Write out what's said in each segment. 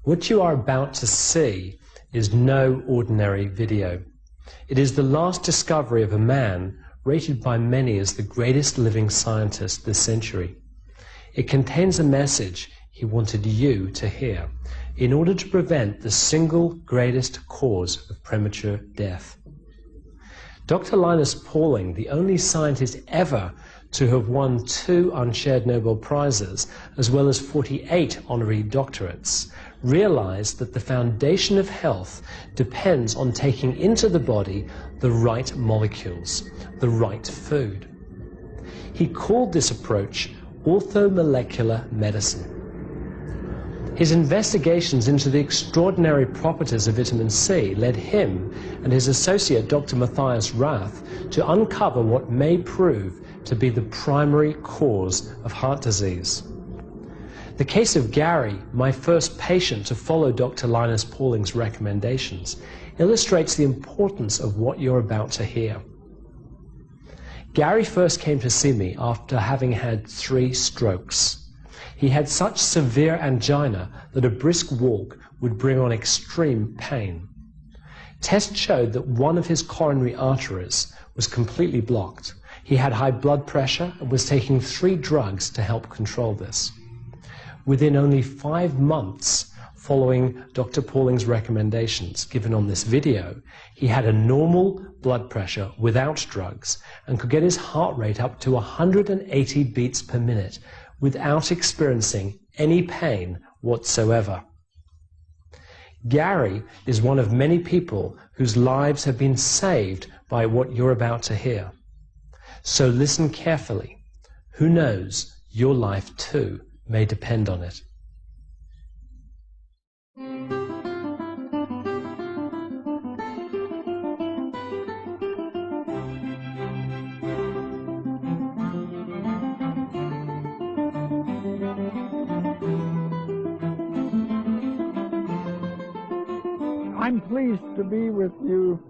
What you are about to see is no ordinary video. It is the last discovery of a man rated by many as the greatest living scientist this century. It contains a message he wanted you to hear in order to prevent the single greatest cause of premature death. Dr. Linus Pauling, the only scientist ever to have won 2 unshared Nobel Prizes, as well as 48 honorary doctorates, realized that the foundation of health depends on taking into the body the right molecules, the right food. He called this approach orthomolecular medicine. His investigations into the extraordinary properties of vitamin C led him and his associate Dr. Matthias Rath to uncover what may prove to be the primary cause of heart disease. The case of Gary, my first patient to follow Dr. Linus Pauling's recommendations, illustrates the importance of what you're about to hear. Gary first came to see me after having had 3 strokes. He had such severe angina that a brisk walk would bring on extreme pain. Tests showed that one of his coronary arteries was completely blocked. He had high blood pressure and was taking 3 drugs to help control this. Within only 5 months following Dr. Pauling's recommendations given on this video, he had a normal blood pressure without drugs and could get his heart rate up to 180 beats per minute without experiencing any pain whatsoever. Gary is one of many people whose lives have been saved by what you're about to hear. So listen carefully. Who knows, your life too may depend on it. I'm pleased to be with you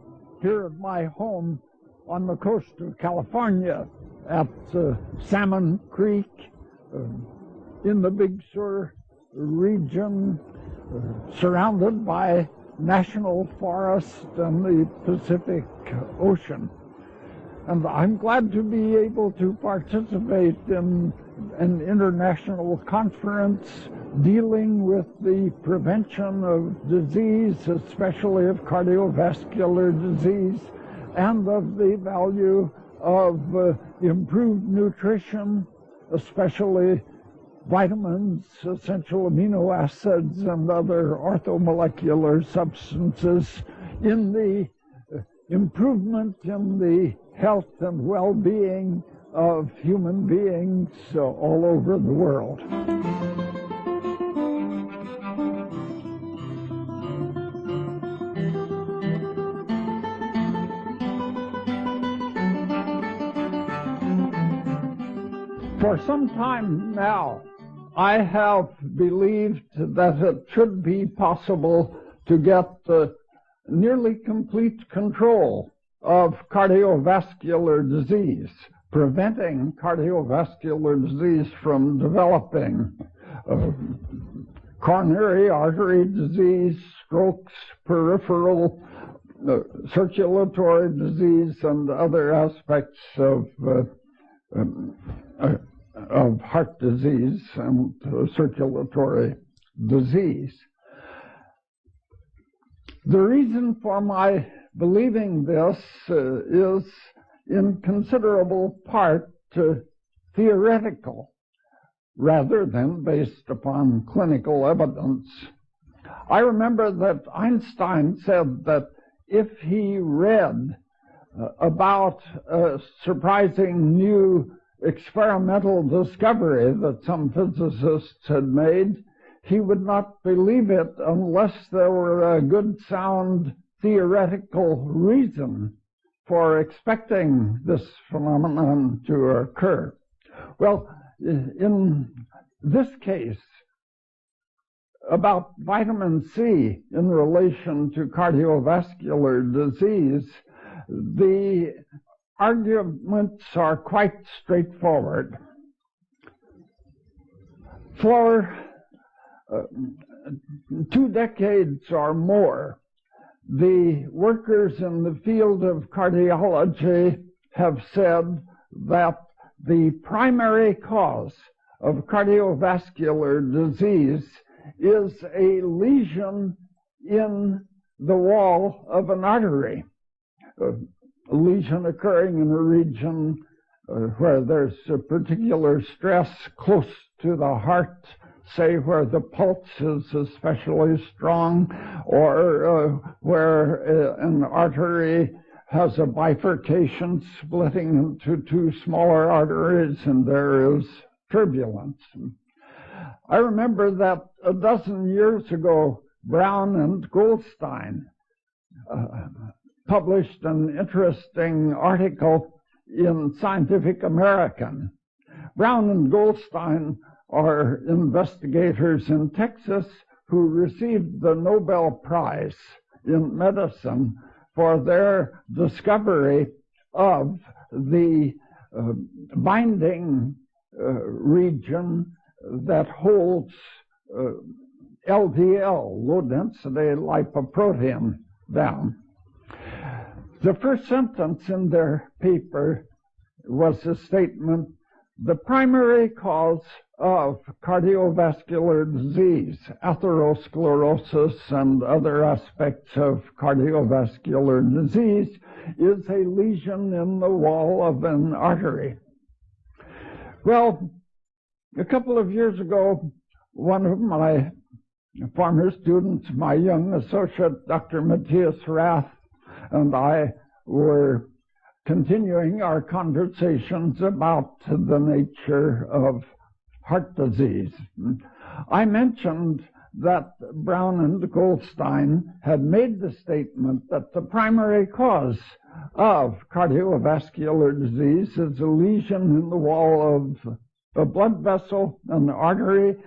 here at my home on the coast of California at Salmon Creek, in the Big Sur region, surrounded by national forest and the Pacific Ocean. And I'm glad to be able to participate in an international conference dealing with the prevention of disease, especially of cardiovascular disease, and of the value of improved nutrition, especially vitamins, essential amino acids, and other orthomolecular substances in the improvement in the health and well-being of human beings all over the world. For some time now, I have believed that it should be possible to get nearly complete control of cardiovascular disease, preventing cardiovascular disease from developing coronary artery disease, strokes, peripheral circulatory disease, and other aspects of heart disease and circulatory disease. The reason for my believing this is in considerable part theoretical rather than based upon clinical evidence. I remember that Einstein said that if he read about a surprising new experimental discovery that some physicists had made, he would not believe it unless there were a good, sound theoretical reason for expecting this phenomenon to occur. Well, in this case, about vitamin C in relation to cardiovascular disease, the arguments are quite straightforward. For 2 decades or more, the workers in the field of cardiology have said that the primary cause of cardiovascular disease is a lesion in the wall of an artery, a lesion occurring in a region where there's a particular stress close to the heart, say where the pulse is especially strong, or where an artery has a bifurcation splitting into 2 smaller arteries and there is turbulence. I remember that a dozen years ago, Brown and Goldstein published an interesting article in Scientific American. Brown and Goldstein are investigators in Texas who received the Nobel Prize in medicine for their discovery of the binding region that holds LDL, low-density lipoprotein, down. The first sentence in their paper was a statement: the primary cause of cardiovascular disease, atherosclerosis and other aspects of cardiovascular disease, is a lesion in the wall of an artery. Well, a couple of years ago, one of my former students, my young associate, Dr. Matthias Rath, and I were continuing our conversations about the nature of heart disease. I mentioned that Brown and Goldstein had made the statement that the primary cause of cardiovascular disease is a lesion in the wall of a blood vessel, an artery,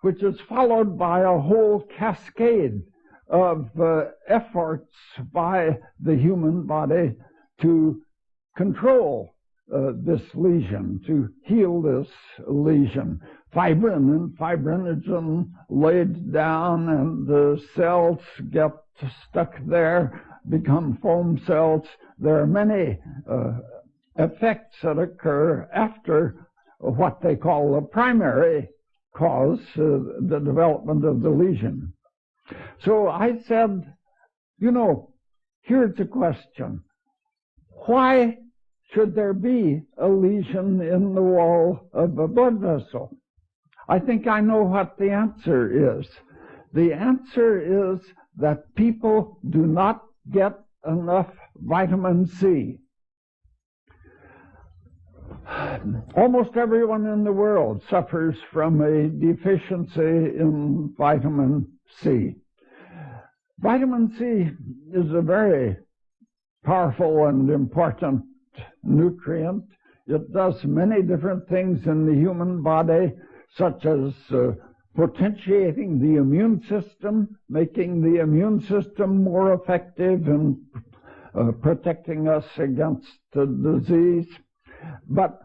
which is followed by a whole cascade of efforts by the human body to control this lesion, to heal this lesion. Fibrin and fibrinogen laid down, and the cells get stuck there, become foam cells. There are many effects that occur after what they call the primary cause, the development of the lesion. So I said, here's a question. Why should there be a lesion in the wall of a blood vessel? I think I know what the answer is. The answer is that people do not get enough vitamin C. Almost everyone in the world suffers from a deficiency in vitamin C. Vitamin C is a very powerful and important nutrient. It does many different things in the human body, such as potentiating the immune system, making the immune system more effective in protecting us against disease. But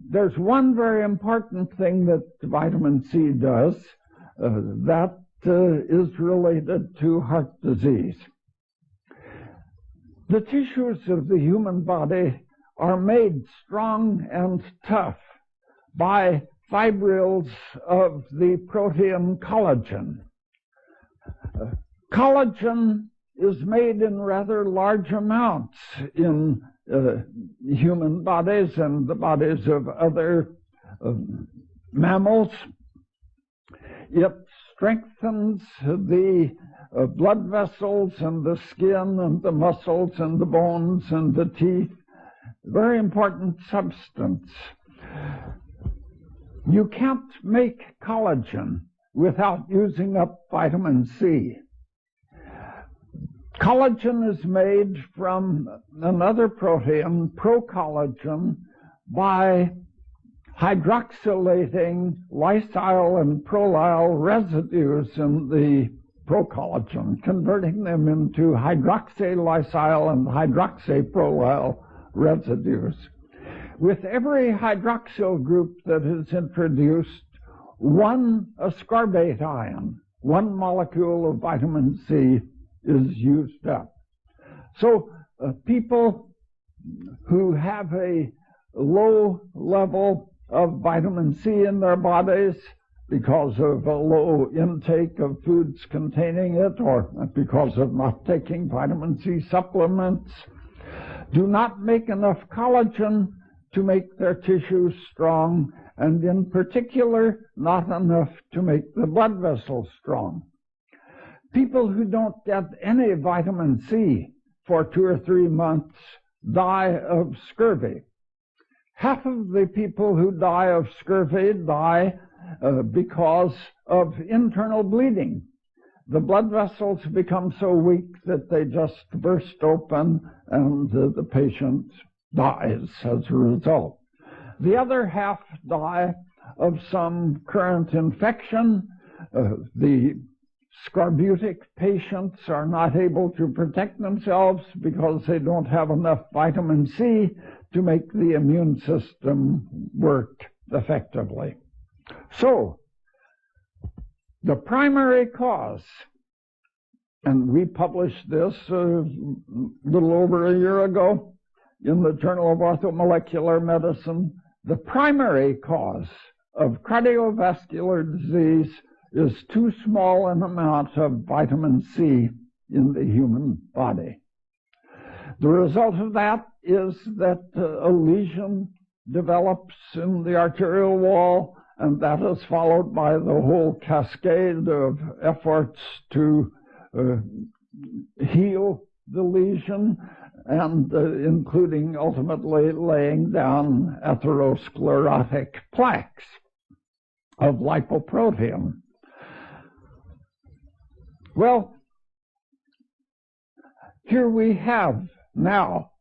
there's one very important thing that vitamin C does that is related to heart disease. The tissues of the human body are made strong and tough by fibrils of the protein collagen. Collagen is made in rather large amounts in human bodies and the bodies of other mammals. It strengthens the blood vessels and the skin and the muscles and the bones and the teeth. Very important substance. You can't make collagen without using up vitamin C. Collagen is made from another protein, procollagen, by hydroxylating lysyl and prolyl residues in the procollagen, converting them into hydroxylysyl and hydroxyprolyl residues. With every hydroxyl group that is introduced, one ascorbate ion, one molecule of vitamin C, is used up. So people who have a low level of vitamin C in their bodies because of a low intake of foods containing it or because of not taking vitamin C supplements do not make enough collagen to make their tissues strong, and in particular, not enough to make the blood vessels strong. People who don't get any vitamin C for 2 or 3 months die of scurvy. Half of the people who die of scurvy die because of internal bleeding. The blood vessels become so weak that they just burst open and the patient dies as a result. The other half die of some current infection. The scorbutic patients are not able to protect themselves because they don't have enough vitamin C to make the immune system work effectively. So, the primary cause, and we published this a little over a year ago in the Journal of Orthomolecular Medicine, the primary cause of cardiovascular disease is too small an amount of vitamin C in the human body. The result of that is that a lesion develops in the arterial wall, and that is followed by the whole cascade of efforts to heal the lesion, and including ultimately laying down atherosclerotic plaques of lipoprotein. Well, here we have now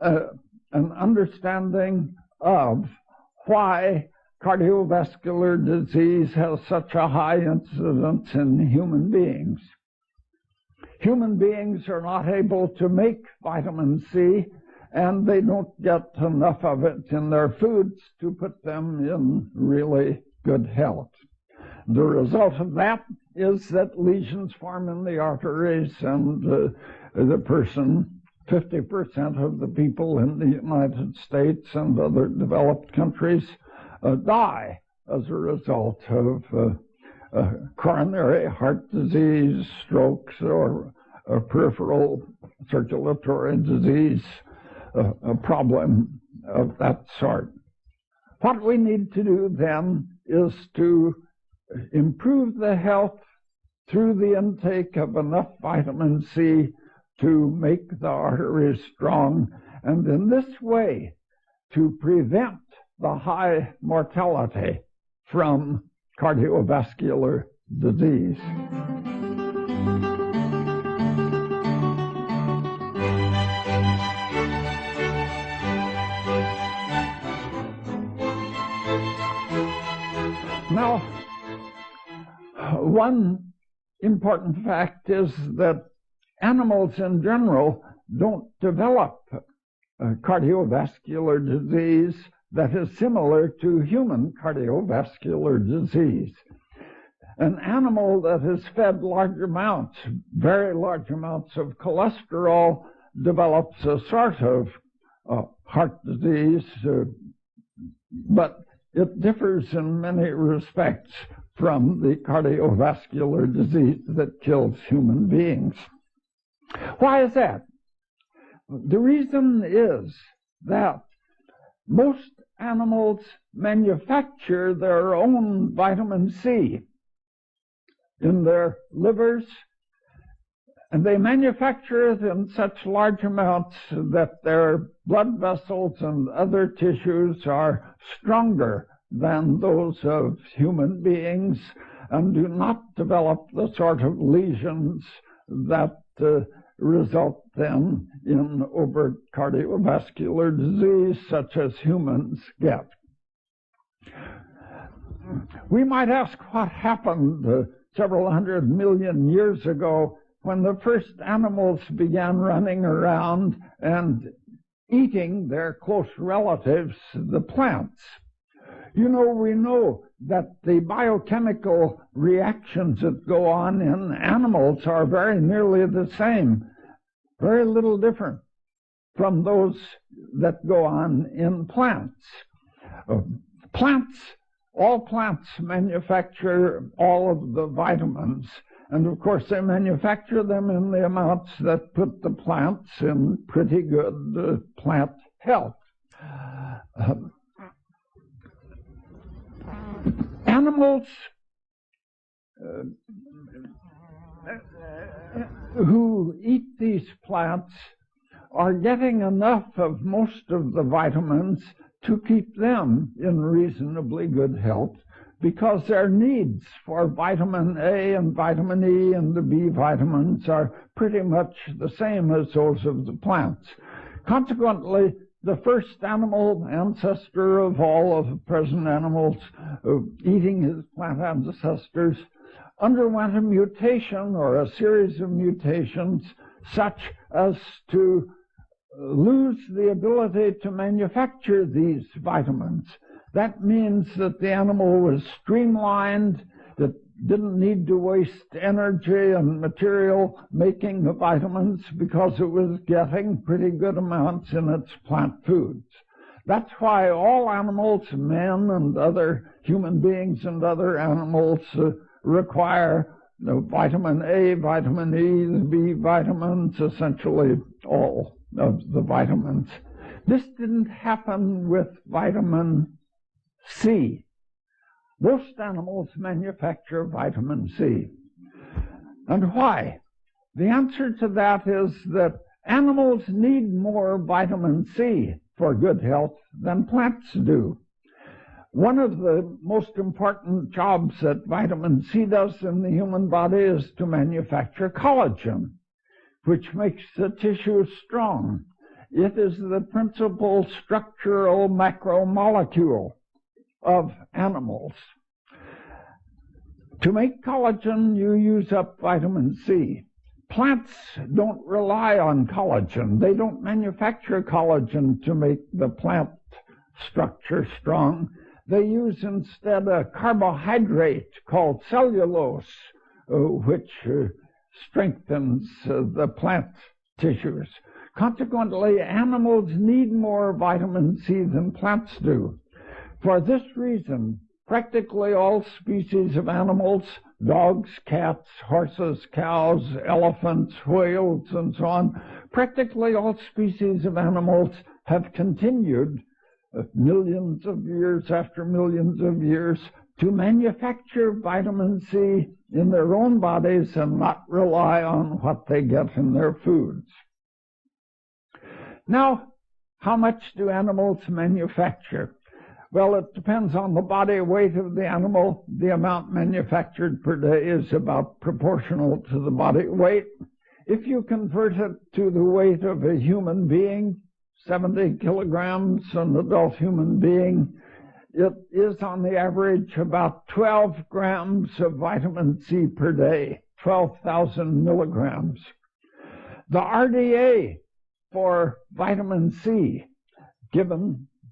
an understanding of why cardiovascular disease has such a high incidence in human beings. Human beings are not able to make vitamin C, and they don't get enough of it in their foods to put them in really good health. The result of that is that lesions form in the arteries, and the person, 50% of the people in the United States and other developed countries die as a result of coronary heart disease, strokes, or peripheral circulatory disease, a problem of that sort. What we need to do then is to improve the health through the intake of enough vitamin C to make the arteries strong, and in this way to prevent the high mortality from cardiovascular disease. Now, one important fact is that animals in general don't develop cardiovascular disease that is similar to human cardiovascular disease. An animal that is fed large amounts, very large amounts of cholesterol, develops a sort of heart disease, but it differs in many respects from the cardiovascular disease that kills human beings. Why is that? The reason is that most animals manufacture their own vitamin C in their livers, and they manufacture it in such large amounts that their blood vessels and other tissues are stronger than those of human beings and do not develop the sort of lesions that result then in overt cardiovascular disease such as humans get. We might ask what happened several 100 million years ago when the first animals began running around and eating their close relatives, the plants. You know, we know that the biochemical reactions that go on in animals are very nearly the same, very little different from those that go on in plants. All plants manufacture all of the vitamins, and of course they manufacture them in the amounts that put the plants in pretty good plant health. Animals who eat these plants are getting enough of most of the vitamins to keep them in reasonably good health, because their needs for vitamin A and vitamin E and the B vitamins are pretty much the same as those of the plants. Consequently, the first animal ancestor of all of the present animals eating his plant ancestors underwent a mutation or a series of mutations such as to lose the ability to manufacture these vitamins. That means that the animal was streamlined, that didn't need to waste energy and material making the vitamins because it was getting pretty good amounts in its plant foods. That's why all animals, men and other human beings and other animals, require the vitamin A, vitamin E, the B vitamins, essentially all of the vitamins. This didn't happen with vitamin C. Most animals manufacture vitamin C. And why? The answer to that is that animals need more vitamin C for good health than plants do. One of the most important jobs that vitamin C does in the human body is to manufacture collagen, which makes the tissue strong. It is the principal structural macromolecule of animals. To make collagen, you use up vitamin C. Plants don't rely on collagen. They don't manufacture collagen to make the plant structure strong. They use instead a carbohydrate called cellulose, which strengthens the plant tissues. Consequently, animals need more vitamin C than plants do. For this reason, practically all species of animals, dogs, cats, horses, cows, elephants, whales, and so on, practically all species of animals have continued millions of years after millions of years to manufacture vitamin C in their own bodies and not rely on what they get in their foods. Now, how much do animals manufacture? Well, it depends on the body weight of the animal. The amount manufactured per day is about proportional to the body weight. If you convert it to the weight of a human being, 70 kilograms, an adult human being, it is on the average about 12 grams of vitamin C per day, 12,000 milligrams. The RDA for vitamin C,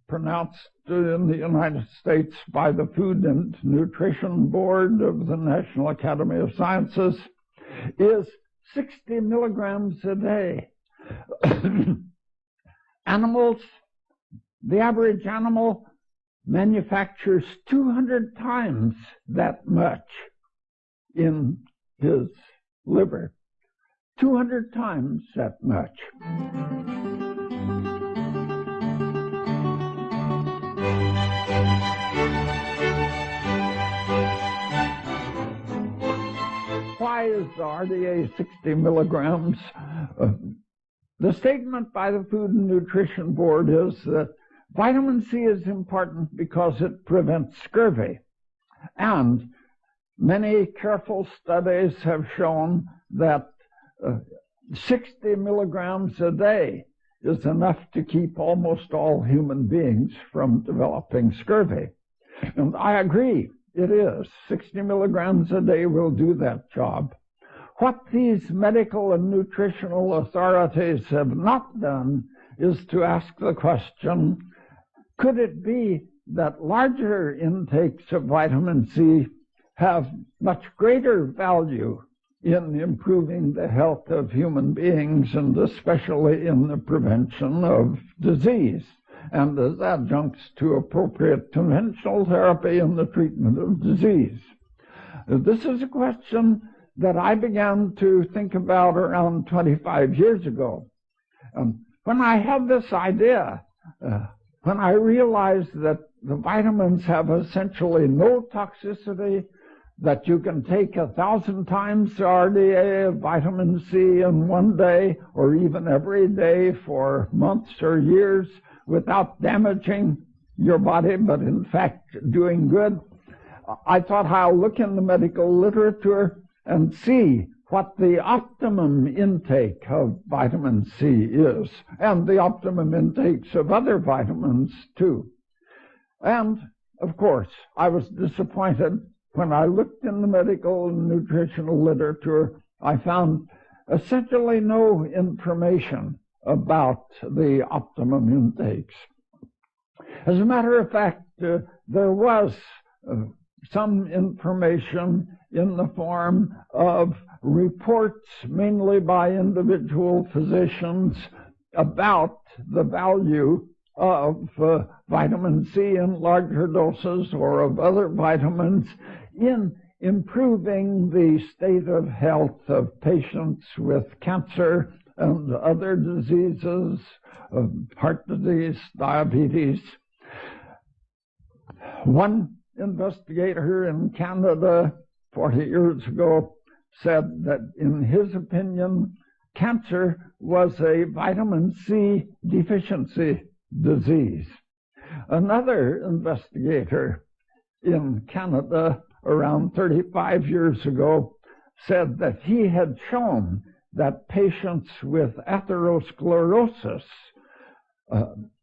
pronounced in the United States by the Food and Nutrition Board of the National Academy of Sciences, is 60 milligrams a day. Animals, the average animal manufactures 200 times that much in his liver. 200 times that much. Why is the RDA 60 milligrams? The statement by the Food and Nutrition Board is that vitamin C is important because it prevents scurvy. And many careful studies have shown that 60 milligrams a day is enough to keep almost all human beings from developing scurvy. And I agree, it is. 60 milligrams a day will do that job. What these medical and nutritional authorities have not done is to ask the question, could it be that larger intakes of vitamin C have much greater value in improving the health of human beings, and especially in the prevention of disease, and as adjuncts to appropriate conventional therapy in the treatment of disease? This is a question that I began to think about around 25 years ago. When I had this idea, when I realized that the vitamins have essentially no toxicity, that you can take 1,000 times the RDA of vitamin C in one day, or even every day for months or years without damaging your body, but in fact doing good, I thought I'll look in the medical literature and see what the optimum intake of vitamin C is, and the optimum intakes of other vitamins too. And, of course, I was disappointed when I looked in the medical and nutritional literature. I found essentially no information about the optimum intakes. As a matter of fact, there was some information in the form of reports, mainly by individual physicians, about the value of vitamin C in larger doses or of other vitamins in improving the state of health of patients with cancer and other diseases, heart disease, diabetes. One investigator in Canada 40 years ago said that, in his opinion, cancer was a vitamin C deficiency disease. Another investigator in Canada around 35 years ago said that he had shown that patients with atherosclerosis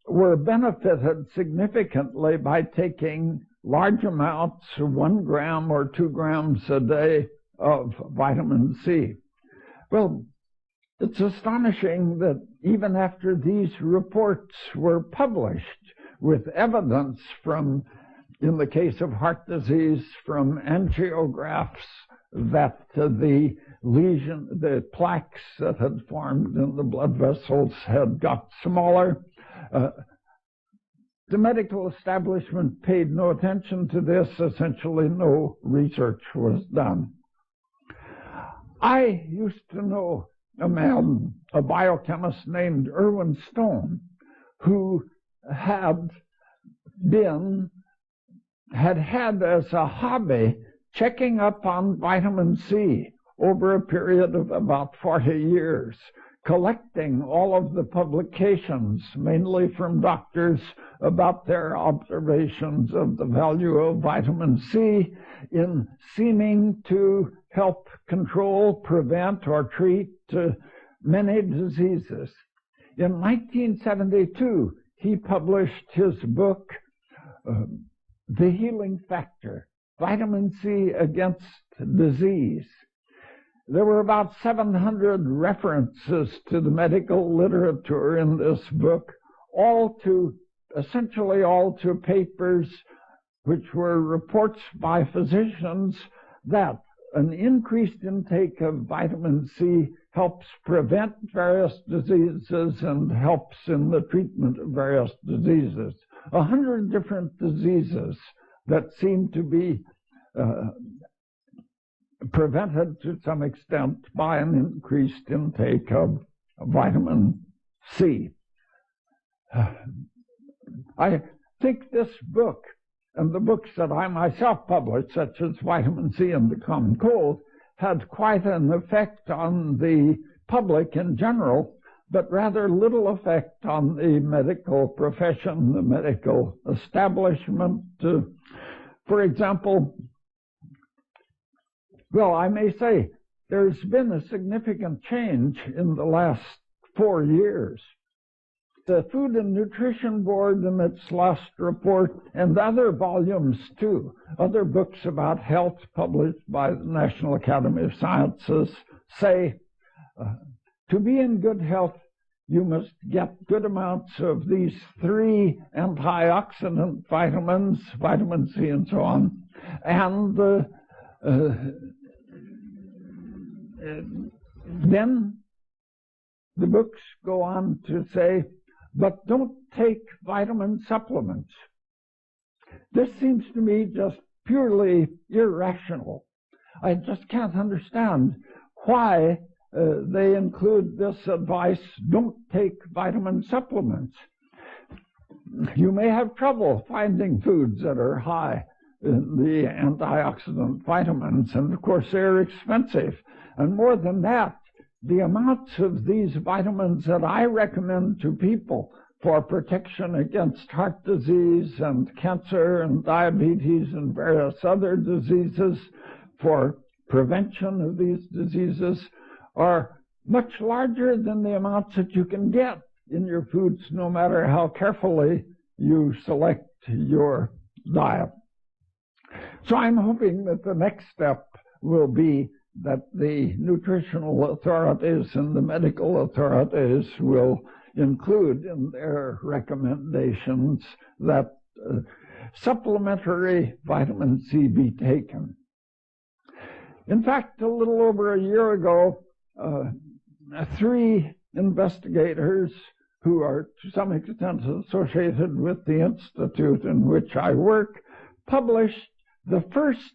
were benefited significantly by taking large amounts, 1 gram or 2 grams a day, of vitamin C. Well, it's astonishing that even after these reports were published with evidence from, in the case of heart disease, from angiographs, that the lesion, the plaques that had formed in the blood vessels had got smaller, the medical establishment paid no attention to this. Essentially, no research was done. I used to know a man, a biochemist named Irwin Stone, who had had as a hobby checking up on vitamin C over a period of about 40 years, collecting all of the publications, mainly from doctors, about their observations of the value of vitamin C in seeming to help control, prevent, or treat many diseases. In 1972, he published his book, The Healing Factor, Vitamin C Against Disease. There were about 700 references to the medical literature in this book, essentially all to papers which were reports by physicians that an increased intake of vitamin C helps prevent various diseases and helps in the treatment of various diseases. 100 different diseases that seem to be prevented to some extent by an increased intake of vitamin C. I think this book and the books that I myself published, such as Vitamin C and the Common Cold, had quite an effect on the public in general, but rather little effect on the medical profession, the medical establishment. For example, well, I may say there's been a significant change in the last 4 years. The Food and Nutrition Board, in its last report, and other volumes too, other books about health published by the National Academy of Sciences, say to be in good health, you must get good amounts of these 3 antioxidant vitamins, vitamin C and so on, and then the books go on to say, but don't take vitamin supplements. This seems to me just purely irrational. I just can't understand why they include this advice, don't take vitamin supplements. You may have trouble finding foods that are high in the antioxidant vitamins, and of course they're expensive. And more than that, the amounts of these vitamins that I recommend to people for protection against heart disease and cancer and diabetes and various other diseases, for prevention of these diseases, are much larger than the amounts that you can get in your foods, no matter how carefully you select your diet. So I'm hoping that the next step will be that the nutritional authorities and the medical authorities will include in their recommendations that supplementary vitamin C be taken. In fact, a little over a year ago, 3 investigators who are to some extent associated with the institute in which I work published the first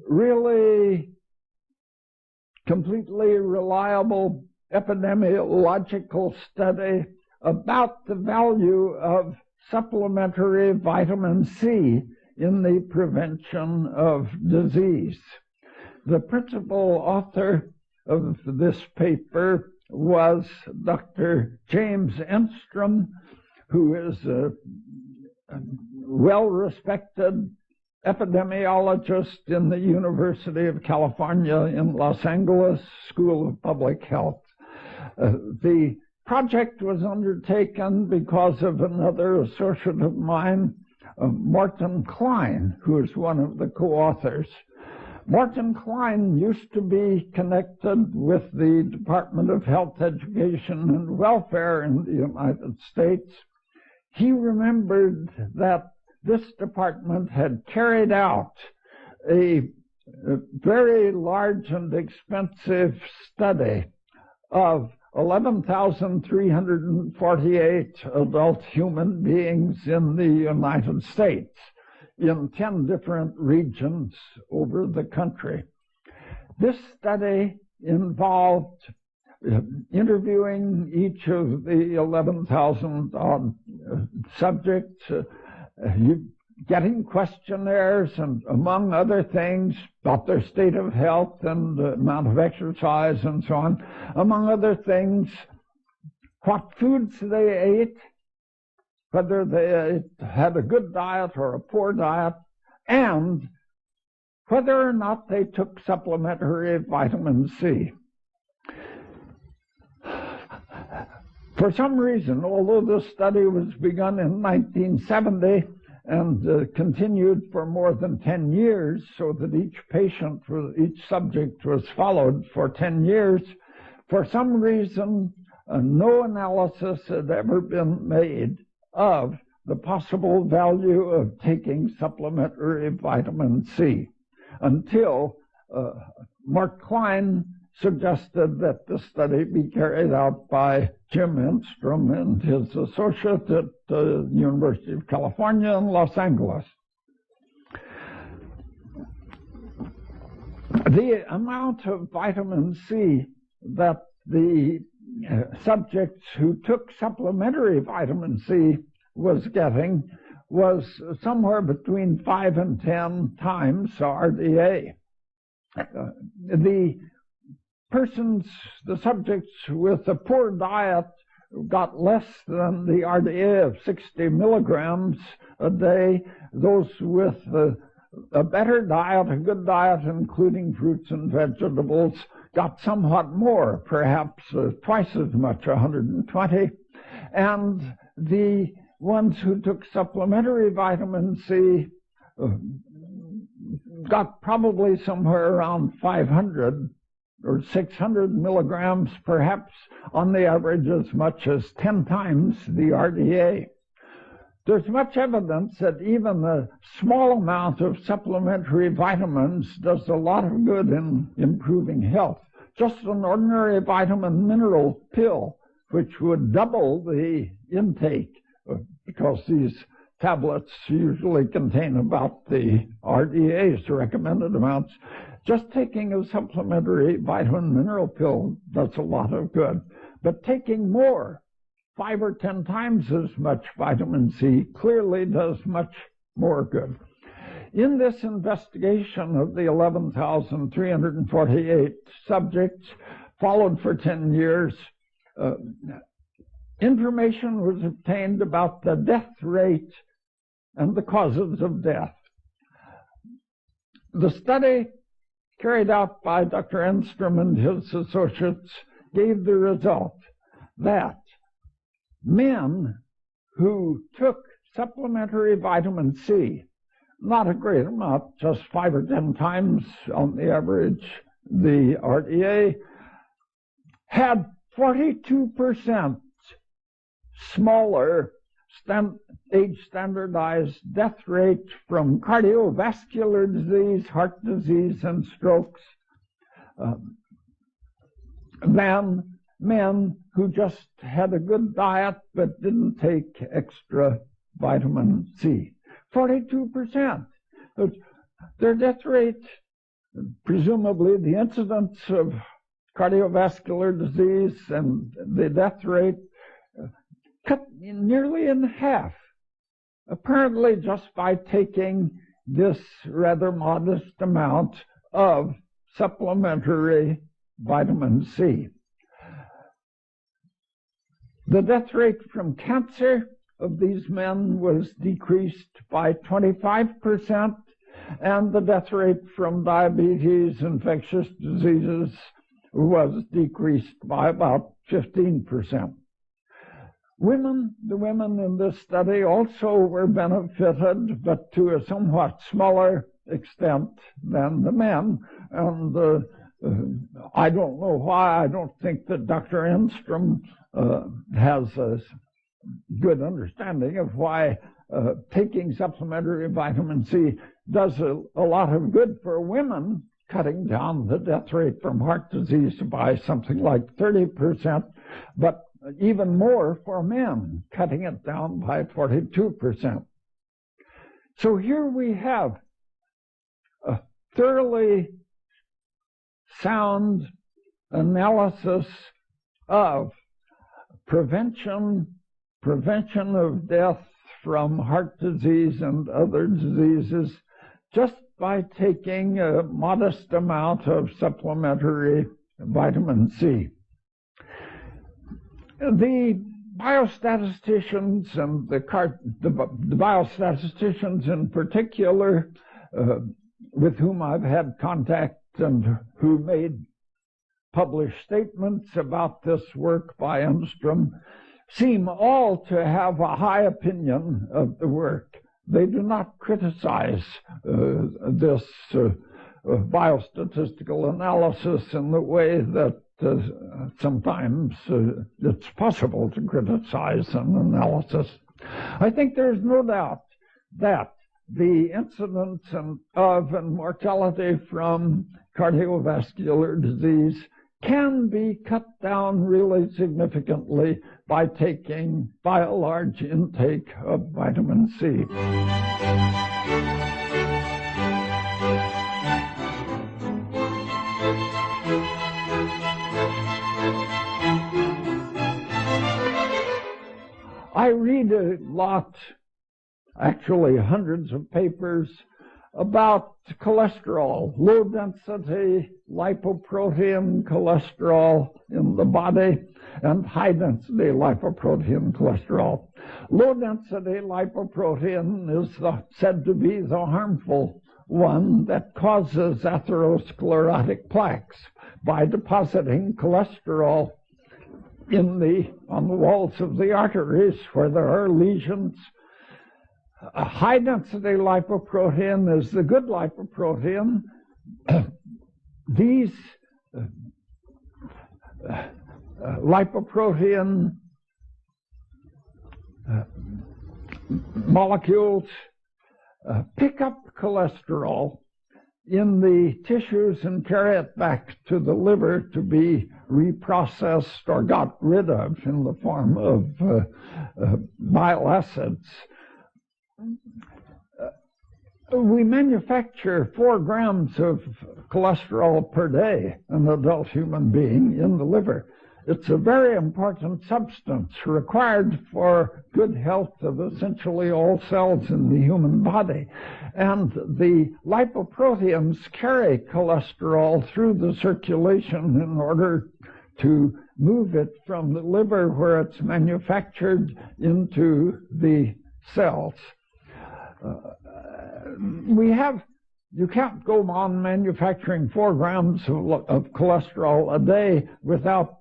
really completely reliable epidemiological study about the value of supplementary vitamin C in the prevention of disease. The principal author of this paper was Dr. James Enstrom, who is a well-respected epidemiologist in the University of California in Los Angeles School of Public Health. The project was undertaken because of another associate of mine, Martin Klein, who is one of the co-authors. Martin Klein used to be connected with the Department of Health, Education, and Welfare in the United States. He remembered that this department had carried out a very large and expensive study of 11,348 adult human beings in the United States in 10 different regions over the country. This study involved interviewing each of the 11,000 odd subjects, getting questionnaires, and among other things, about their state of health and the amount of exercise and so on. Among other things, what foods they ate, whether they had a good diet or a poor diet, and whether or not they took supplementary vitamin C. For some reason, although this study was begun in 1970 and continued for more than 10 years, so that each patient, each subject was followed for 10 years, for some reason, no analysis had ever been made of the possible value of taking supplementary vitamin C until Mark Klein suggested that the study be carried out by Jim Enstrom and his associate at the University of California in Los Angeles. The amount of vitamin C that the subjects who took supplementary vitamin C was getting was somewhere between 5 and 10 times RDA. The subjects with a poor diet got less than the RDA of 60 milligrams a day. Those with a better diet, a good diet, including fruits and vegetables, got somewhat more, perhaps twice as much, 120. And the ones who took supplementary vitamin C got probably somewhere around 500 or 600 milligrams, perhaps on the average as much as 10 times the RDA. There's much evidence that even a small amount of supplementary vitamins does a lot of good in improving health. Just an ordinary vitamin mineral pill, which would double the intake, because these tablets usually contain about the RDA's recommended amounts. Just taking a supplementary vitamin mineral pill does a lot of good. But taking more, 5 or 10 times as much vitamin C, clearly does much more good. In this investigation of the 11,348 subjects, followed for 10 years, information was obtained about the death rate and the causes of death. The study carried out by Dr. Enstrom and his associates gave the result that men who took supplementary vitamin C, not a great amount, just 5 or 10 times on the average, the RDA, had 42% smaller age-standardized death rate from cardiovascular disease, heart disease, and strokes than men who just had a good diet but didn't take extra vitamin C. 42%. Their death rate, presumably the incidence of cardiovascular disease and the death rate, cut nearly in half, apparently just by taking this rather modest amount of supplementary vitamin C. The death rate from cancer of these men was decreased by 25%, and the death rate from diabetes, infectious diseases, was decreased by about 15%. The women in this study also were benefited, but to a somewhat smaller extent than the men. And I don't know why. I don't think that Dr. Enstrom has a good understanding of why taking supplementary vitamin C does a lot of good for women, cutting down the death rate from heart disease by something like 30%, but even more for men, cutting it down by 42%. So here we have a thoroughly sound analysis of prevention of death from heart disease and other diseases just by taking a modest amount of supplementary vitamin C. The biostatisticians and the biostatisticians in particular, with whom I've had contact and who made published statements about this work by Enstrom, seem all to have a high opinion of the work. They do not criticize this biostatistical analysis in the way that sometimes it's possible to criticize an analysis. I think there's no doubt that the incidence of and mortality from cardiovascular disease can be cut down really significantly by a large intake of vitamin C. I read a lot, actually hundreds of papers, about cholesterol, low-density lipoprotein cholesterol in the body and high-density lipoprotein cholesterol. Low-density lipoprotein is said to be the harmful one that causes atherosclerotic plaques by depositing cholesterol on the walls of the arteries where there are lesions. A high-density lipoprotein is the good lipoprotein. These lipoprotein molecules pick up cholesterol in the tissues and carry it back to the liver to be reprocessed or got rid of in the form of bile acids. We manufacture 4 grams of cholesterol per day, an adult human being, in the liver. It's a very important substance required for good health of essentially all cells in the human body. And the lipoproteins carry cholesterol through the circulation in order to move it from the liver where it's manufactured into the cells. You can't go on manufacturing 4 grams of cholesterol a day without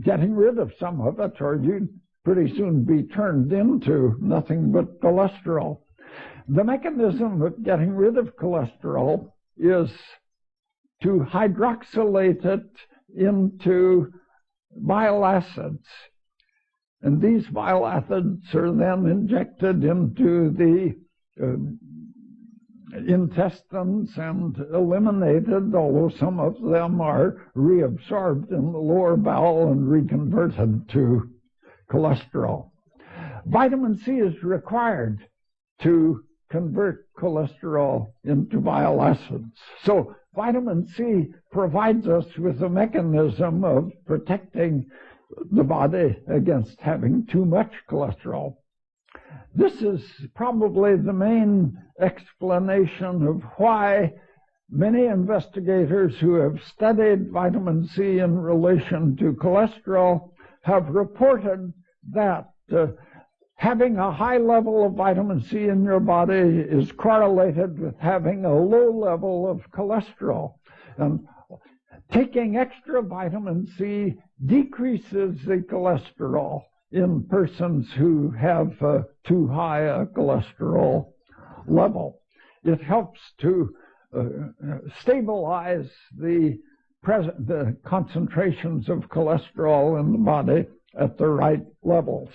getting rid of some of it, or you'd pretty soon be turned into nothing but cholesterol. The mechanism of getting rid of cholesterol is to hydroxylate it into bile acids. And these bile acids are then injected into the intestines and eliminated, although some of them are reabsorbed in the lower bowel and reconverted to cholesterol. Vitamin C is required to convert cholesterol into bile acids. So vitamin C provides us with a mechanism of protecting the body against having too much cholesterol. This is probably the main explanation of why many investigators who have studied vitamin C in relation to cholesterol have reported that having a high level of vitamin C in your body is correlated with having a low level of cholesterol. And taking extra vitamin C decreases the cholesterol in persons who have too high a cholesterol level. It helps to stabilize the concentrations of cholesterol in the body at the right levels.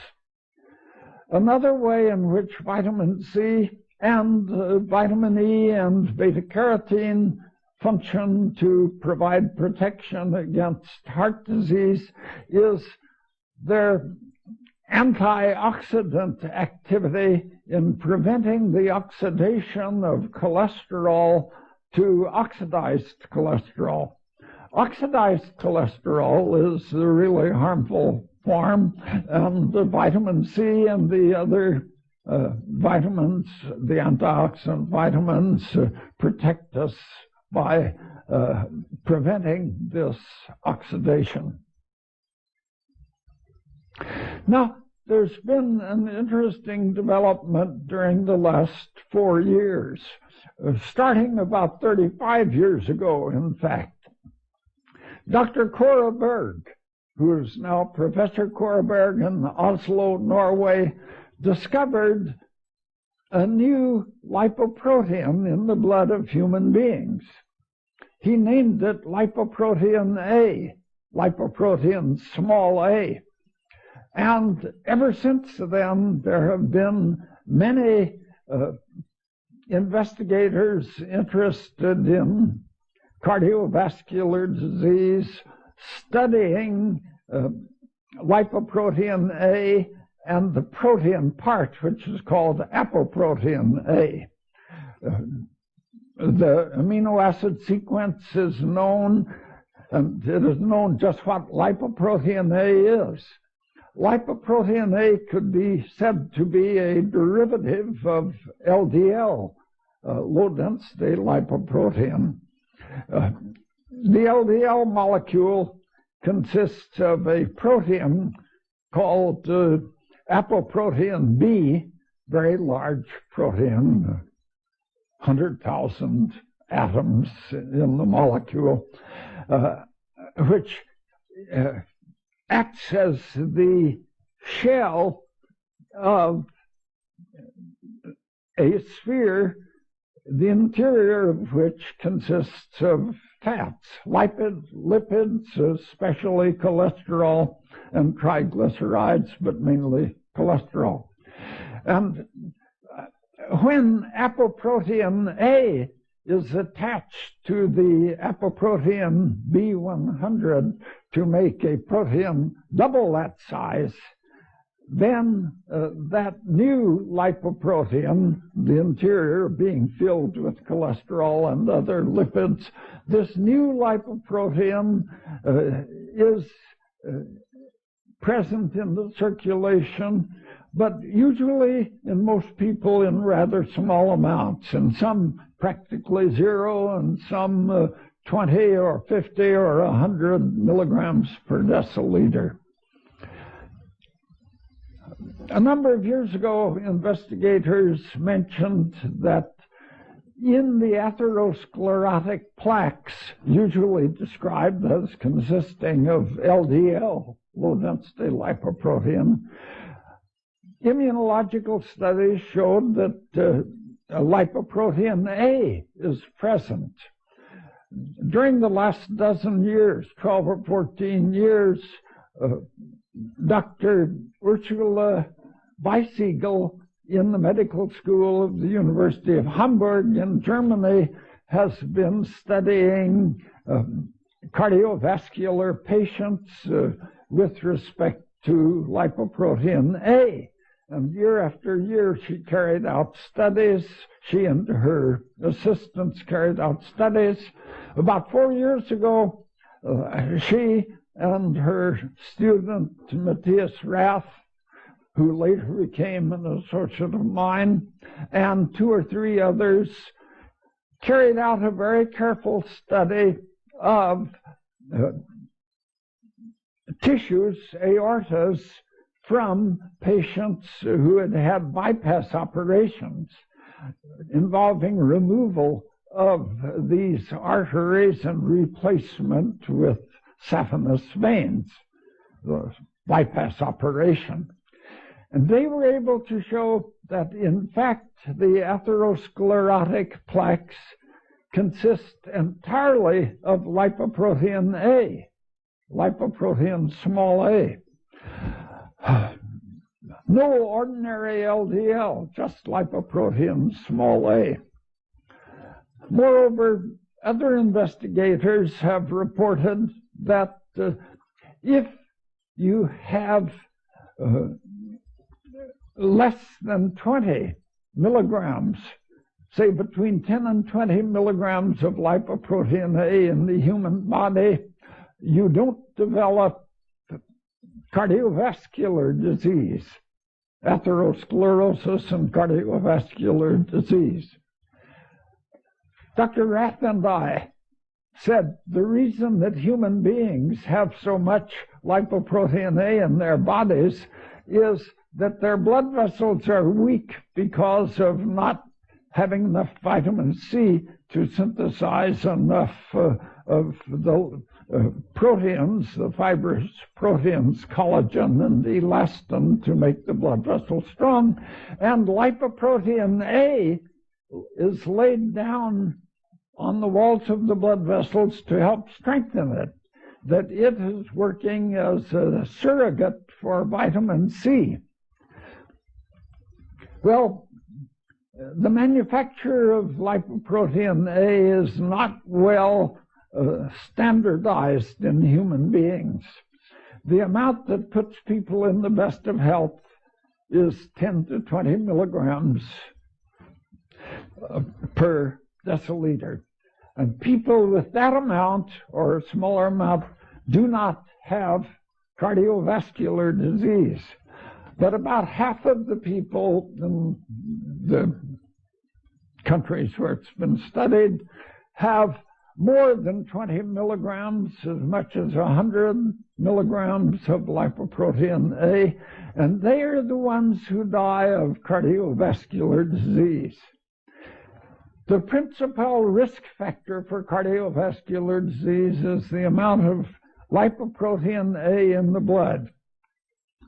Another way in which vitamin C and vitamin E and beta-carotene function to provide protection against heart disease is their antioxidant activity in preventing the oxidation of cholesterol to oxidized cholesterol. Oxidized cholesterol is the really harmful form, and the vitamin C and the other vitamins, the antioxidant vitamins, protect us by preventing this oxidation. Now, there's been an interesting development during the last 4 years, starting about 35 years ago, in fact. Dr. Kåre Berg, who is now Professor Kåre Berg in Oslo, Norway, discovered a new lipoprotein in the blood of human beings. He named it lipoprotein A, lipoprotein small a. And ever since then, there have been many investigators interested in cardiovascular disease studying lipoprotein A and the protein part, which is called apoprotein A. The amino acid sequence is known, and it is known just what lipoprotein A is. Lipoprotein A could be said to be a derivative of LDL, low-density lipoprotein. The LDL molecule consists of a protein called apoprotein B, very large protein, 100,000 atoms in the molecule, which acts as the shell of a sphere, the interior of which consists of fats, lipids, especially cholesterol and triglycerides, but mainly cholesterol. And when apoprotein A is attached to the apoprotein B100 to make a protein double that size, then that new lipoprotein, the interior being filled with cholesterol and other lipids, this new lipoprotein is present in the circulation, but usually in most people in rather small amounts, and some practically zero, and some 20 or 50 or 100 milligrams per deciliter. A number of years ago, investigators mentioned that in the atherosclerotic plaques, usually described as consisting of LDL, low-density lipoprotein, immunological studies showed that lipoprotein A is present. During the last dozen years, 12 or 14 years, Dr. Ursula Weisiegel in the medical school of the University of Hamburg in Germany has been studying cardiovascular patients with respect to lipoprotein A. And year after year, she carried out studies. She and her assistants carried out studies. About 4 years ago, she and her student, Matthias Rath, who later became an associate of mine, and 2 or 3 others, carried out a very careful study of tissues, aortas, from patients who had had bypass operations involving removal of these arteries and replacement with saphenous veins, the bypass operation. And they were able to show that, in fact, the atherosclerotic plaques consist entirely of lipoprotein A, lipoprotein small a. No ordinary LDL, just lipoprotein small a. Moreover, other investigators have reported that if you have less than 20 milligrams, say between 10 and 20 milligrams of lipoprotein A in the human body, you don't develop cardiovascular disease, atherosclerosis and cardiovascular disease. Dr. Rath and I said the reason that human beings have so much lipoprotein A in their bodies is that their blood vessels are weak because of not having enough vitamin C to synthesize enough of the proteins, the fibrous proteins, collagen and elastin, to make the blood vessel strong. And lipoprotein A is laid down on the walls of the blood vessels to help strengthen it, that it is working as a surrogate for vitamin C. Well, the manufacture of lipoprotein A is not well standardized in human beings. The amount that puts people in the best of health is 10 to 20 milligrams per deciliter. And people with that amount or a smaller amount do not have cardiovascular disease. But about half of the people in the countries where it's been studied have more than 20 milligrams, as much as 100 milligrams of lipoprotein A, and they are the ones who die of cardiovascular disease. The principal risk factor for cardiovascular disease is the amount of lipoprotein A in the blood.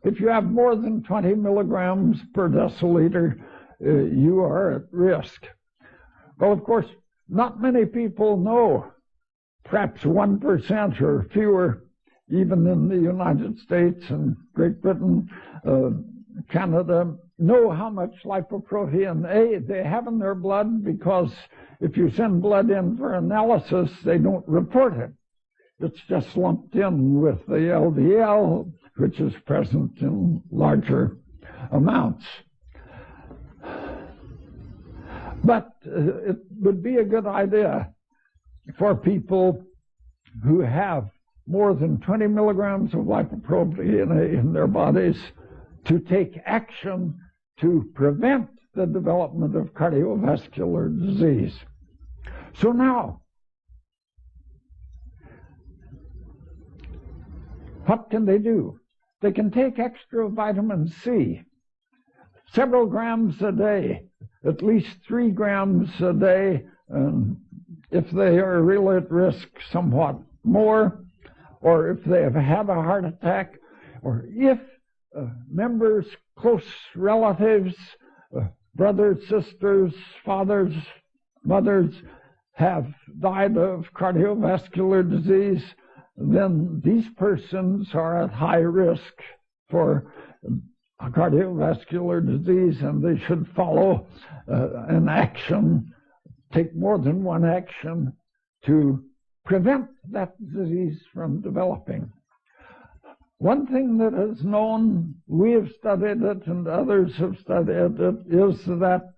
If you have more than 20 milligrams per deciliter, you are at risk. Well, of course, not many people know, perhaps 1% or fewer, even in the United States and Great Britain, Canada, know how much lipoprotein A they have in their blood, because if you send blood in for analysis, they don't report it. It's just lumped in with the LDL, which is present in larger amounts. But it would be a good idea for people who have more than 20 milligrams of lipoprotein A in their bodies to take action to prevent the development of cardiovascular disease. So now, what can they do? They can take extra vitamin C, several grams a day, at least 3 grams a day, and if they are really at risk, somewhat more, or if they have had a heart attack, or if members, close relatives, brothers, sisters, fathers, mothers have died of cardiovascular disease, then these persons are at high risk for cardiovascular disease, and they should follow an action, take more than one action to prevent that disease from developing. One thing that is known, we have studied it and others have studied it, is that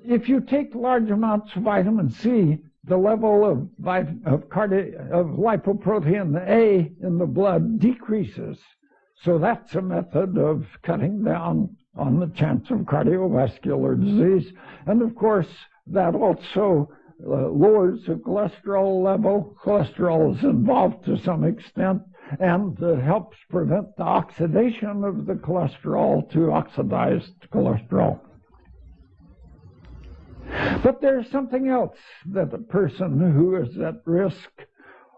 if you take large amounts of vitamin C, the level of lipoprotein A in the blood decreases. So that's a method of cutting down on the chance of cardiovascular disease. And of course, that also lowers the cholesterol level. Cholesterol is involved to some extent, and helps prevent the oxidation of the cholesterol to oxidized cholesterol. But there's something else that a person who is at risk,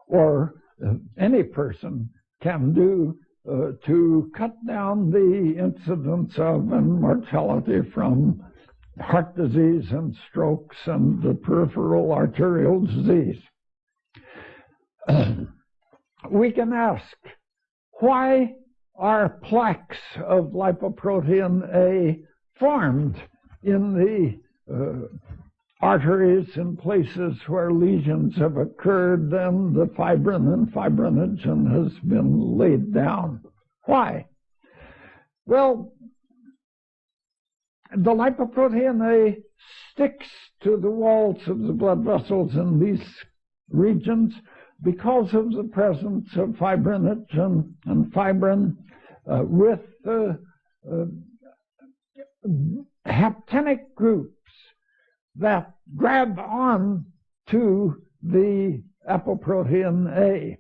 or any person, can do to cut down the incidence of and mortality from heart disease and strokes and peripheral arterial disease. We can ask, why are plaques of lipoprotein A formed in the arteries in places where lesions have occurred and the fibrin and fibrinogen has been laid down? Why? Well, the lipoprotein A sticks to the walls of the blood vessels in these regions because of the presence of fibrinogen and fibrin with haptenic groups that grab on to the apoprotein A.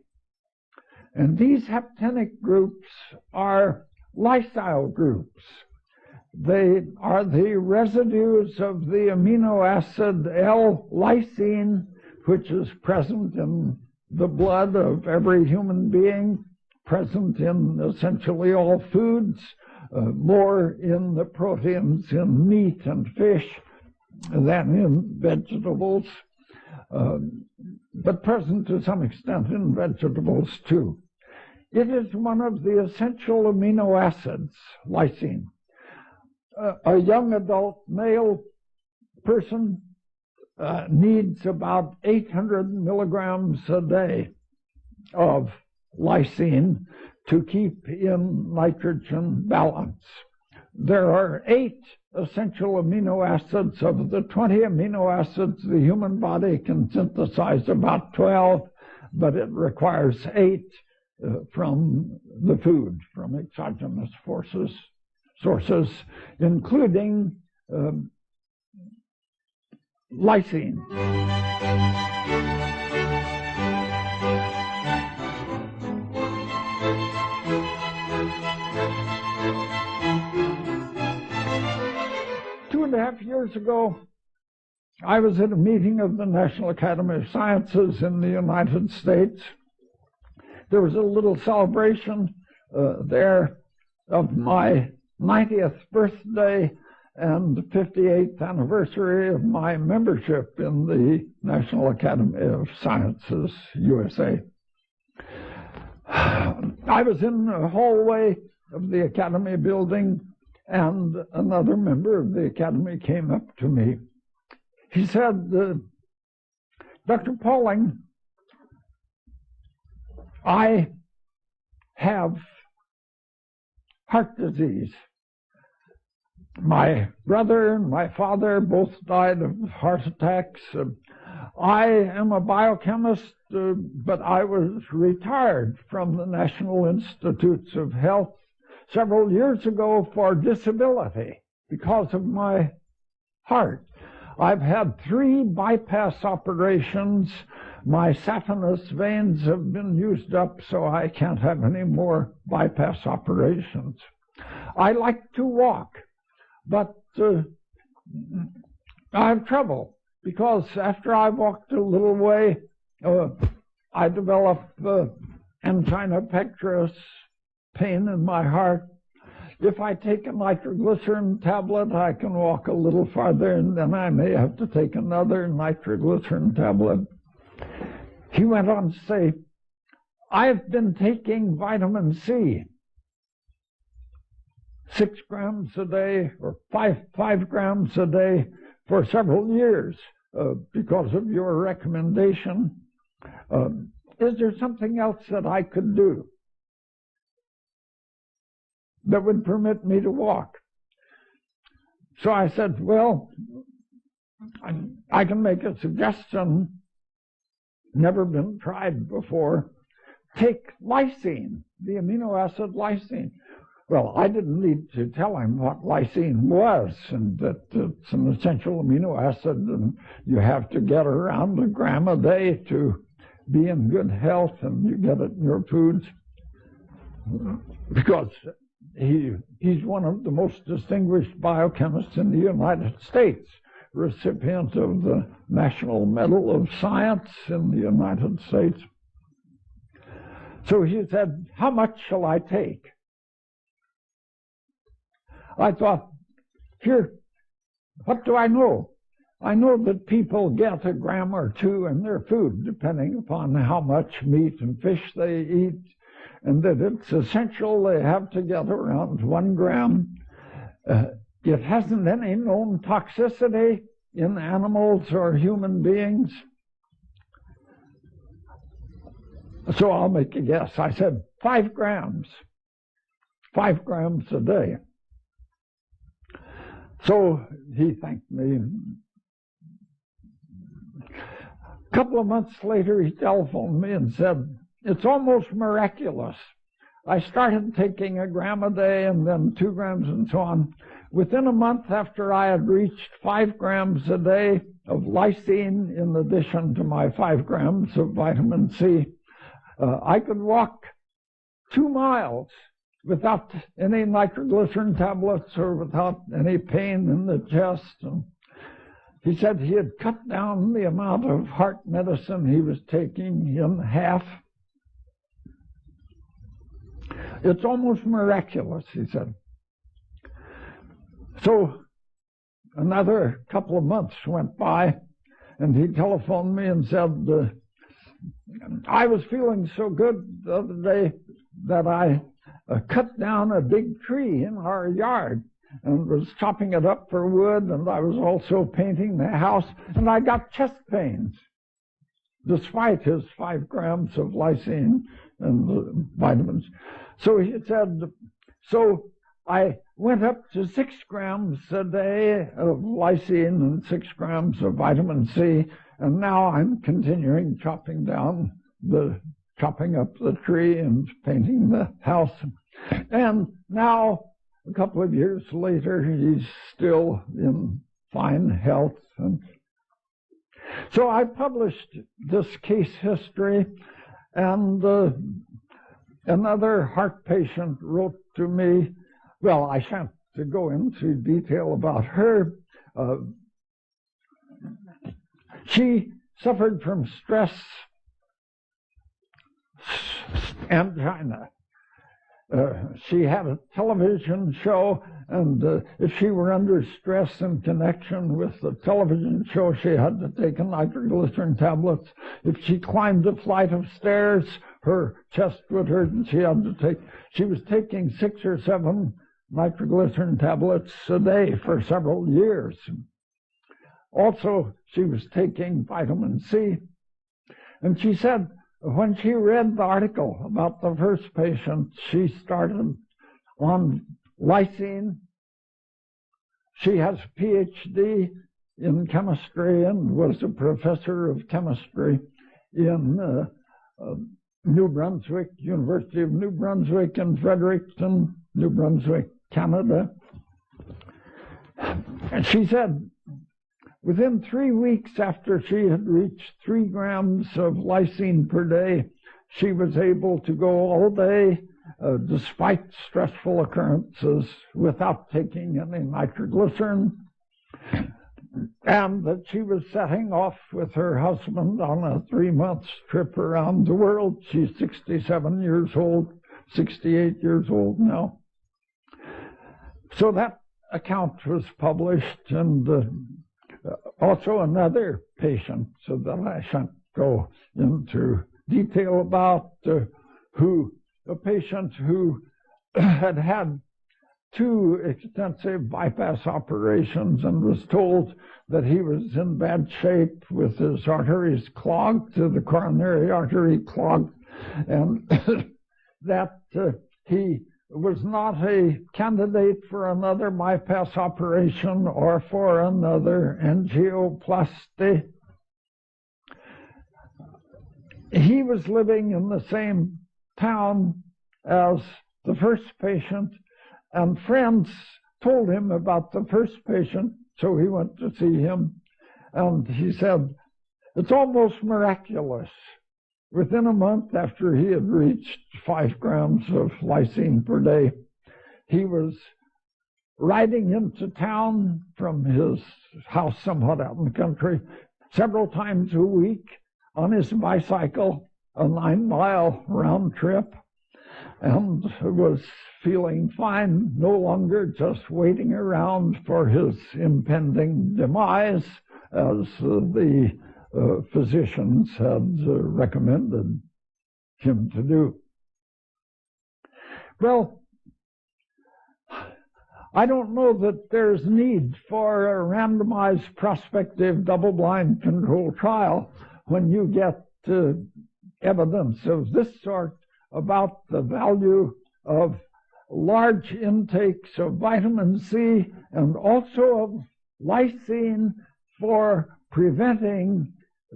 And these haptenic groups are lysyl groups. They are the residues of the amino acid L-lysine, which is present in the blood of every human being, present in essentially all foods, more in the proteins in meat and fish than in vegetables, but present to some extent in vegetables too. It is one of the essential amino acids, lysine. A young adult male person needs about 800 milligrams a day of lysine to keep in nitrogen balance. There are 8 essential amino acids. Of the 20 amino acids, the human body can synthesize about 12, but it requires 8 from the food, from exogenous sources, including lysine. Two and a half years ago, I was at a meeting of the National Academy of Sciences in the United States. there was a little celebration there of my 90th birthday and the 58th anniversary of my membership in the National Academy of Sciences, USA. I was in the hallway of the Academy building, and another member of the Academy came up to me. He said, Dr. Pauling, I have heart disease. My brother and my father both died of heart attacks. I am a biochemist, but I was retired from the National Institutes of Health several years ago for disability because of my heart. I've had 3 bypass operations. My saphenous veins have been used up, so I can't have any more bypass operations. I like to walk, but I have trouble because after I walked a little way, I develop angina pectoris, pain in my heart. If I take a nitroglycerin tablet, I can walk a little farther, and then I may have to take another nitroglycerin tablet. He went on to say, I've been taking vitamin C, 6 grams a day or 5 grams a day for several years because of your recommendation. Is there something else that I could do that would permit me to walk? So I said, well, I can make a suggestion, never been tried before. Take lysine, the amino acid lysine. Well, I didn't need to tell him what lysine was, and that it's an essential amino acid, and you have to get around a gram a day to be in good health, and you get it in your foods. Because he's one of the most distinguished biochemists in the United States, recipient of the National Medal of Science in the United States. So he said, how much shall I take? I thought, here, what do I know? I know that people get a gram or 2 in their food, depending upon how much meat and fish they eat, and that it's essential they have to get around 1 gram. It hasn't any known toxicity in animals or human beings. So I'll make a guess. I said 5 grams. 5 grams a day. So he thanked me. A couple of months later, he telephoned me and said, it's almost miraculous. I started taking a gram a day and then 2 grams and so on. Within a month after I had reached 5 grams a day of lysine in addition to my 5 grams of vitamin C, I could walk 2 miles without any nitroglycerin tablets or without any pain in the chest. And he said he had cut down the amount of heart medicine he was taking in half. It's almost miraculous, he said. So another couple of months went by, and he telephoned me and said, I was feeling so good the other day that I cut down a big tree in our yard and was chopping it up for wood, and I was also painting the house, and I got chest pains, despite his 5 grams of lysine and vitamins. So he said, so I went up to 6 grams a day of lysine and 6 grams of vitamin C, and now I'm continuing chopping up the tree and painting the house. And now, a couple of years later, he's still in fine health. And so I published this case history, and another heart patient wrote to me. Well, I shan't go into detail about her. She suffered from angina. She had a television show, and if she were under stress in connection with the television show, she had to take a nitroglycerin tablets. If she climbed a flight of stairs, her chest would hurt, and she was taking 6 or 7 nitroglycerin tablets a day for several years. Also, she was taking vitamin C. And she said when she read the article about the first patient, she started on lysine. She has a PhD in chemistry and was a professor of chemistry in New Brunswick, University of New Brunswick in Fredericton, New Brunswick, Canada. And she said within 3 weeks after she had reached 3 grams of lysine per day, she was able to go all day despite stressful occurrences without taking any nitroglycerin, and that she was setting off with her husband on a 3-month trip around the world. She's 67 years old, 68 years old now. So that account was published, and also another patient, so that I shan't go into detail about, a patient who had had 2 extensive bypass operations and was told that he was in bad shape with his arteries clogged, the coronary artery clogged, and that he was not a candidate for another bypass operation or for another angioplasty. He was living in the same town as the first patient, and friends told him about the first patient, so he went to see him, and he said, it's almost miraculous. Within a month after he had reached 5 grams of lysine per day, he was riding into town from his house somewhat out in the country several times a week on his bicycle, a 9-mile round trip, and was feeling fine, no longer just waiting around for his impending demise, as the physicians had recommended him to do. Well, I don't know that there's need for a randomized prospective double-blind controlled trial when you get evidence of this sort about the value of large intakes of vitamin C and also of lysine for preventing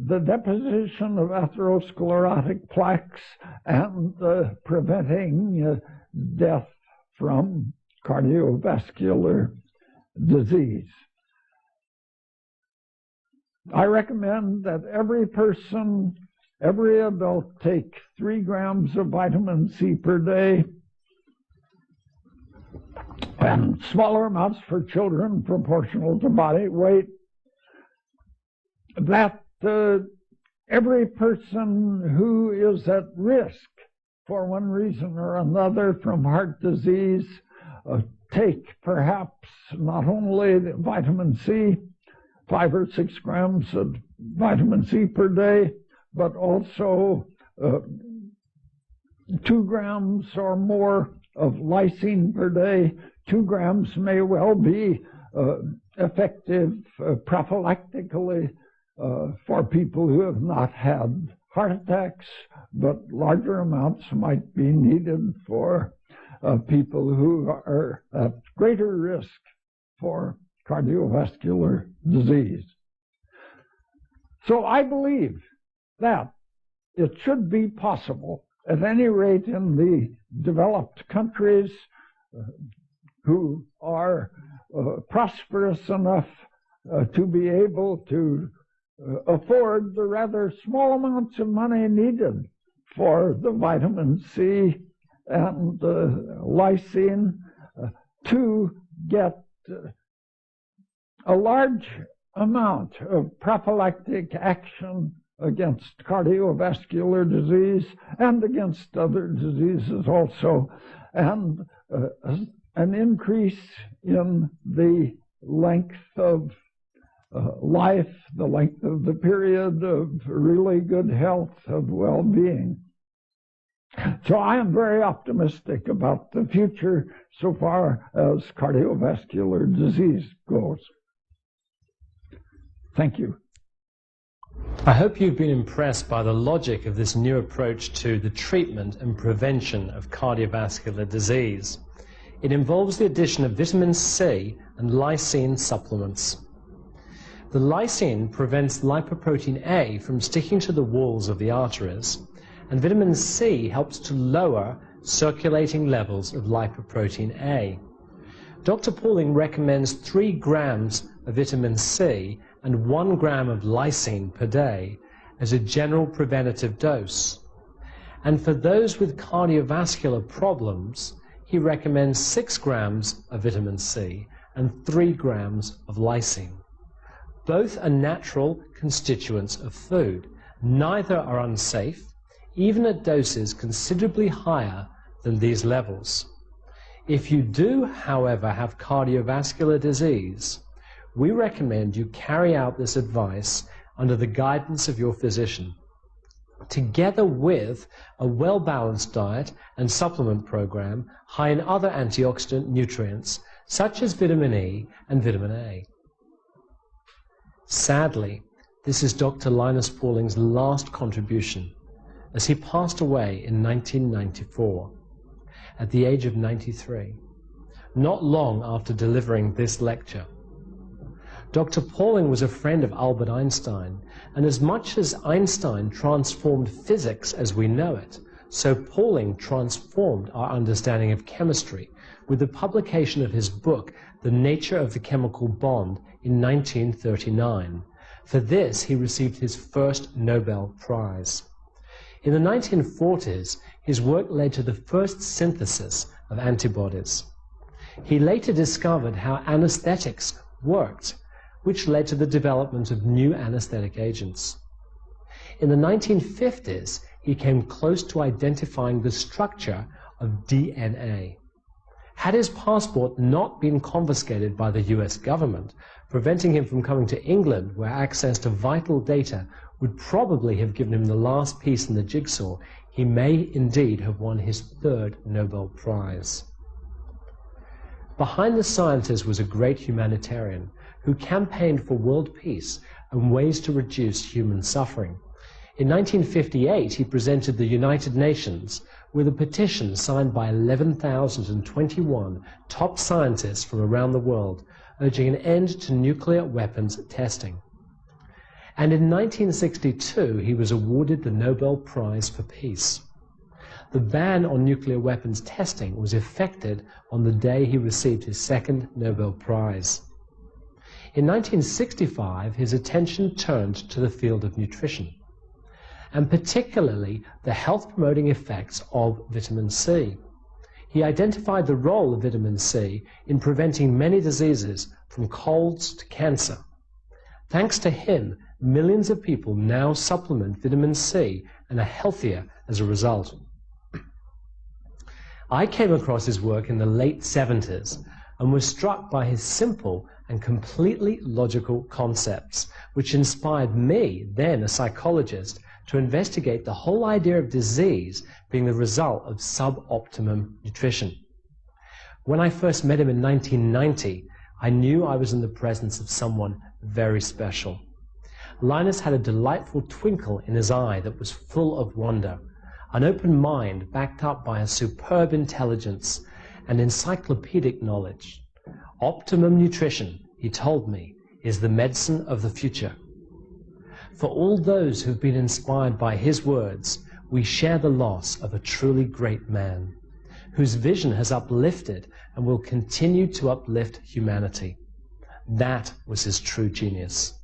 the deposition of atherosclerotic plaques and preventing death from cardiovascular disease. I recommend that every person, every adult, take 3 grams of vitamin C per day, and smaller amounts for children proportional to body weight. That every person who is at risk for one reason or another from heart disease take perhaps not only vitamin C, 5 or 6 grams of vitamin C per day, but also 2 grams or more of lysine per day. 2 grams may well be effective prophylactically for people who have not had heart attacks, but larger amounts might be needed for people who are at greater risk for cardiovascular disease. So I believe that it should be possible, at any rate in the developed countries who are prosperous enough to be able to afford the rather small amounts of money needed for the vitamin C and lysine to get a large amount of prophylactic action against cardiovascular disease and against other diseases also, and an increase in the length of life, the length of the period of really good health, of well-being. So I am very optimistic about the future so far as cardiovascular disease goes. Thank you. I hope you've been impressed by the logic of this new approach to the treatment and prevention of cardiovascular disease. It involves the addition of vitamin C and lysine supplements. The lysine prevents lipoprotein A from sticking to the walls of the arteries, and vitamin C helps to lower circulating levels of lipoprotein A. Dr. Pauling recommends 3 grams of vitamin C and 1 gram of lysine per day as a general preventative dose. And for those with cardiovascular problems, he recommends 6 grams of vitamin C and 3 grams of lysine. Both are natural constituents of food. Neither are unsafe, even at doses considerably higher than these levels. If you do, however, have cardiovascular disease, we recommend you carry out this advice under the guidance of your physician, together with a well-balanced diet and supplement program high in other antioxidant nutrients such as vitamin E and vitamin A. Sadly, this is Dr. Linus Pauling's last contribution, as he passed away in 1994 at the age of 93, not long after delivering this lecture. Dr. Pauling was a friend of Albert Einstein, and as much as Einstein transformed physics as we know it, so Pauling transformed our understanding of chemistry with the publication of his book, The Nature of the Chemical Bond, in 1939. For this, he received his first Nobel Prize. In the 1940s, his work led to the first synthesis of antibodies. He later discovered how anesthetics worked, which led to the development of new anesthetic agents. In the 1950s, he came close to identifying the structure of DNA. Had his passport not been confiscated by the US government, preventing him from coming to England, where access to vital data would probably have given him the last piece in the jigsaw, he may indeed have won his 3rd Nobel Prize. Behind the scientist was a great humanitarian who campaigned for world peace and ways to reduce human suffering. In 1958, he presented the United Nations with a petition signed by 11,021 top scientists from around the world, urging an end to nuclear weapons testing. And in 1962, he was awarded the Nobel Prize for Peace. The ban on nuclear weapons testing was effected on the day he received his 2nd Nobel Prize. In 1965, his attention turned to the field of nutrition, and particularly the health-promoting effects of vitamin C. He identified the role of vitamin C in preventing many diseases, from colds to cancer. Thanks to him, millions of people now supplement vitamin C and are healthier as a result. I came across his work in the late 70s and was struck by his simple and completely logical concepts, which inspired me, then a psychologist, to investigate the whole idea of disease being the result of suboptimum nutrition. When I first met him in 1990, I knew I was in the presence of someone very special. Linus had a delightful twinkle in his eye that was full of wonder, an open mind backed up by a superb intelligence and encyclopedic knowledge. Optimum nutrition, he told me, is the medicine of the future. For all those who've been inspired by his words, we share the loss of a truly great man, whose vision has uplifted and will continue to uplift humanity. That was his true genius.